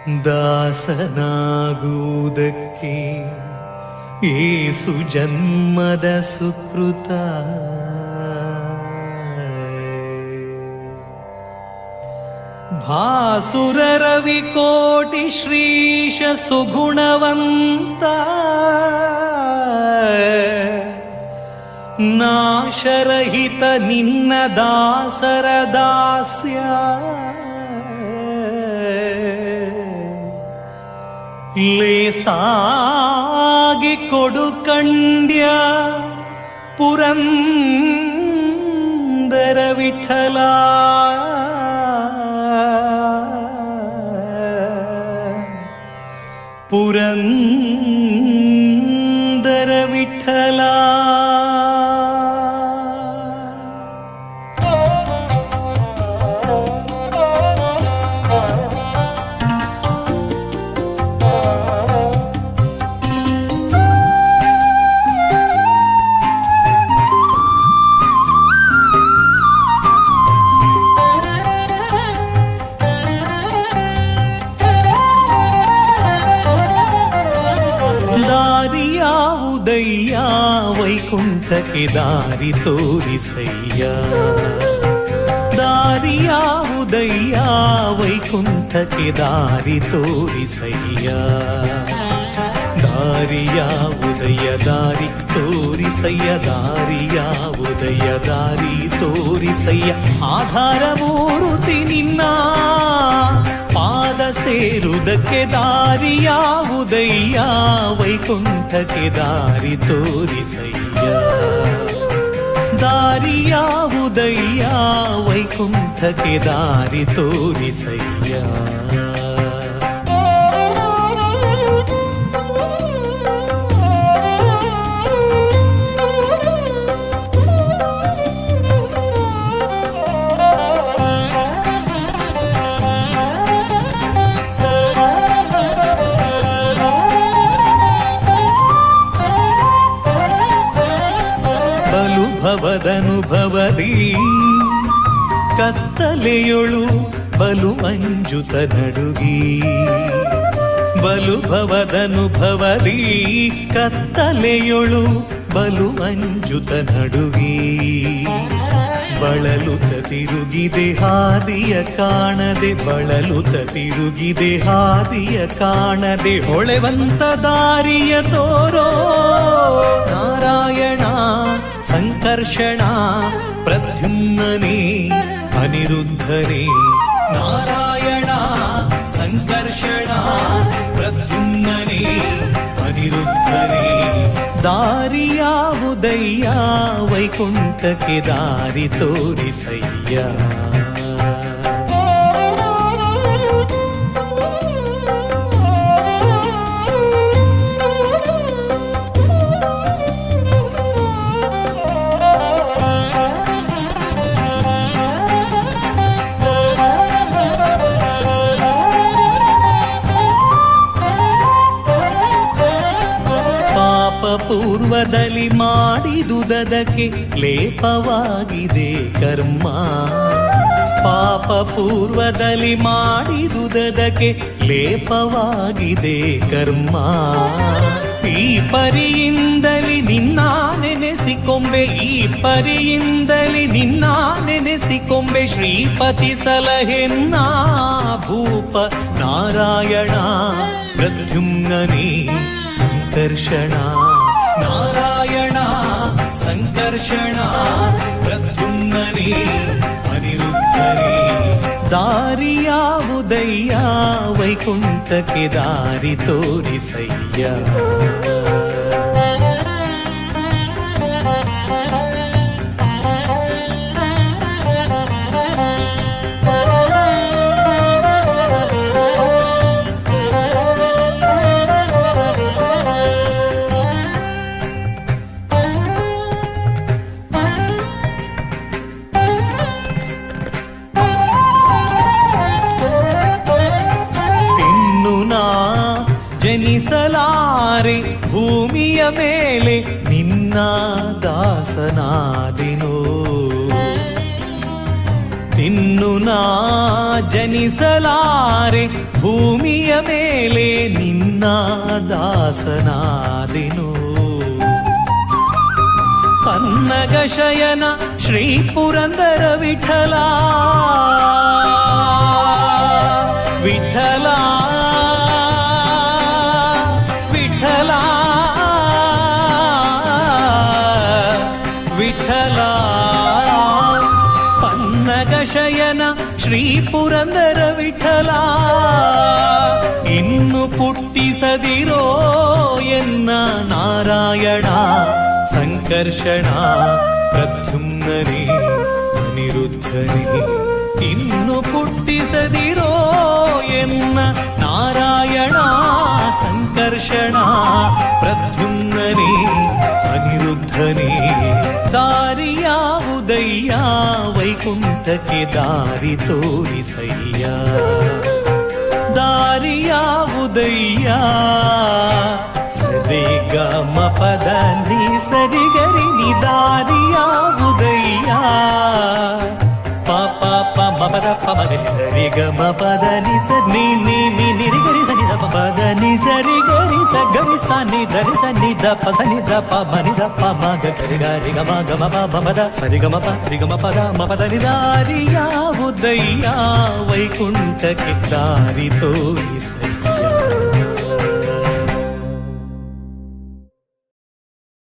ದಾಸನಾಗುವುದಕ್ಕೆ ಏಸು ಜನ್ಮದ ಸುಕೃತ. ಭಾಸುರ ರವಿಕೋಟಿ ಶ್ರೀಶ ಸುಗುಣವಂತ ನಾಶರಹಿತ ನಿನ್ನ ದಾಸರ ದಾಸ್ಯ ಲೇಸಾಗಿ ಕೊಡು ಕಂಡ್ಯ ಪುರಂದರ ವಿಠಲ. ಪುರಂದರ ವಿಠಲ. ದಾರಿಯಾವುದಯ್ಯ ವೈಕುಂಠಕ್ಕೆ ದಾರಿ ತೋರಿಸಯ್ಯ. ದಾರಿಯಾವುದಯ್ಯ ವೈಕುಂಠಕ್ಕೆ ದಾರಿ ತೋರಿಸಯ್ಯ. ದಾರಿಯಾವುದಯ್ಯ ದಾರಿ ತೋರಿಸಯ್ಯ. ದಾರಿಯಾವುದಯ್ಯ ದಾರಿ ತೋರಿಸಯ್ಯ. ಆಧಾರ ಮೂರುತಿ ನಿನ್ನ ಪಾದ ಸೇರುವುದಕ್ಕೆ ದಾರಿಯಾವುದಯ್ಯ ವೈಕುಂಠಕ್ಕೆ ದಾರಿ ತೋರಿಸಯ್ಯ. ದಾರಿಯಾವುದಯ್ಯ ವೈಕುಂಠಕ್ಕೆ ದಾರಿ ತೋರಿಸಯ್ಯ. ಭವದನುಭವದಿ ಕತ್ತಲೆಯೊಳು ಬಲು ಅಂಜುತ ನಡುಗಿ. ಬಲು ಭವದನುಭವದಿ ಕತ್ತಲೆಯೊಳು ಬಲು ಅಂಜುತ ನಡುಗಿ. ಬಳಲುತ ತಿರುಗಿದೆ ಹಾದಿಯ ಕಾಣದೆ. ಬಳಲುತ ತಿರುಗಿದೆ ಹಾದಿಯ ಕಾಣದೆ. ಹೊಳೆವಂತ ದಾರಿಯ ತೋರೋ ನಾರಾಯಣ ಸಂಕರ್ಷಣ ಪ್ರದ್ಯುಮ್ನನೇ ಅನಿರುದ್ಧನೇ. ನಾರಾಯಣ ಸಂಕರ್ಷಣ ಪ್ರದ್ಯುಮ್ನನೇ ಅನಿರುದ್ಧನೇ. ದಾರಿಯಾವುದಯ್ಯ ವೈಕುಂಠಕ್ಕೆ ದಾರಿ ತೋರಿಸಯ್ಯ. ಪೂರ್ವದಲ್ಲಿ ಮಾಡಿದುದಕ್ಕೆ ಲೇಪವಾಗಿದೆ ಕರ್ಮ. ಪಾಪ ಪೂರ್ವದಲ್ಲಿ ಮಾಡಿದುದಕ್ಕೆ ಲೇಪವಾಗಿದೆ ಕರ್ಮ. ಈ ಪರಿಯಿಂದಲಿ ನಿನ್ನ ನೆನೆಸಿಕೊಂಬೆ. ಈ ಪರಿಯಿಂದಲಿ ನಿನ್ನ ನೆನೆಸಿಕೊಂಬೆ. ಶ್ರೀಪತಿ ಸಲಹೆನ್ನ ಭೂಪ ನಾರಾಯಣ ಪ್ರದ್ಯುಮ್ನನೇ ಸಂಕರ್ಷಣ. ನಾರಾಯಣ ಸಂಕರ್ಷಣ ಪ್ರದ್ಯುಮ್ನನೇ ಅನಿರುದ್ಧನೇ. ದಾರಿಯಾವುದಯ್ಯ ವೈಕುಂಠಕ್ಕೆ ದಾರಿ ತೋರಿಸಯ್ಯ. ಜನಿಸಲಾರೆ ಭೂಮಿಯ ಮೇಲೆ ನಿನ್ನ ದಾಸನಾದೆನೋ. ಇನ್ನು ಇನ್ನು ನಾ ಜನಿಸಲಾರೆ ಭೂಮಿಯ ಮೇಲೆ ನಿನ್ನ ದಾಸನಾದೆನು. ಪನ್ನಗ ಶಯನ ಶ್ರೀ ಪುರಂದರ ವಿಠಲ ವಿಠಲ ವಿಠಲ ವಿಠಲ. ಪನ್ನಗ ಶಯನ ಶ್ರೀ ಪುರಂದರ ವಿಠಲ, ಇನ್ನು ಪುಟ್ಟಿಸದಿರೋ ಎನ್ನ ನಾರಾಯಣ ಸಂಕರ್ಷಣ ಪ್ರದ್ಯುಮ್ನನೇ ಅನಿರುದ್ಧನೇ. ಇನ್ನು ಪುಟ್ಟಿಸದಿರೋ ಎನ್ನ ನಾರಾಯಣ ಸಂಕರ್ಷಣ ಪ್ರದ್ಯುಮ್ನನೇ ಅನಿರುದ್ಧನೇ. ದಾರಿಯಾವುದಯ್ಯ ವೈಕುಂಠಕ್ಕೆ ದಾರಿ ತೋರಿಸಯ್ಯ, ದಾರಿಯಾವುದಯ್ಯ. ಸರಿ ಗ ಮ ಪದ ನಿ ಸರಿ ಗರಿ ನಿ ದಾರಿಯಾವುದಯ್ಯ. ಪ ಪ ಪ ಮ ಪದ ಪ ಮ ಗರಿ ಸರಿ ಗ ಮ ಪದ ನಿ ಸ ನಿ ನಿ ನಿ ನಿ ರಿ ಗರಿ ಸ ನಿ ದ ಪ ಪದ ನಿ ಸರಿ ಗರಿ ಸ ಗರಿ ಸ ನಿ ದ ರಿ ಸ ನಿ ದ ಪ ಸ ನಿ ದ ಪ ಮ ನಿ ದ ಪ ಮ ಗ ಗರಿ ಗ ರಿ ಗ ಮ ಗ ಮ ಪ ಮ ಮ ದ ಸರಿ ಗ ಮ ಪ ರಿ ಗ ಮ ಪದ ಮ ಪದ ನಿ ದಾರಿಯಾವುದಯ್ಯ ವೈಕುಂಠಕ್ಕೆ ದಾರಿ ತೋರಿಸಯ್ಯ.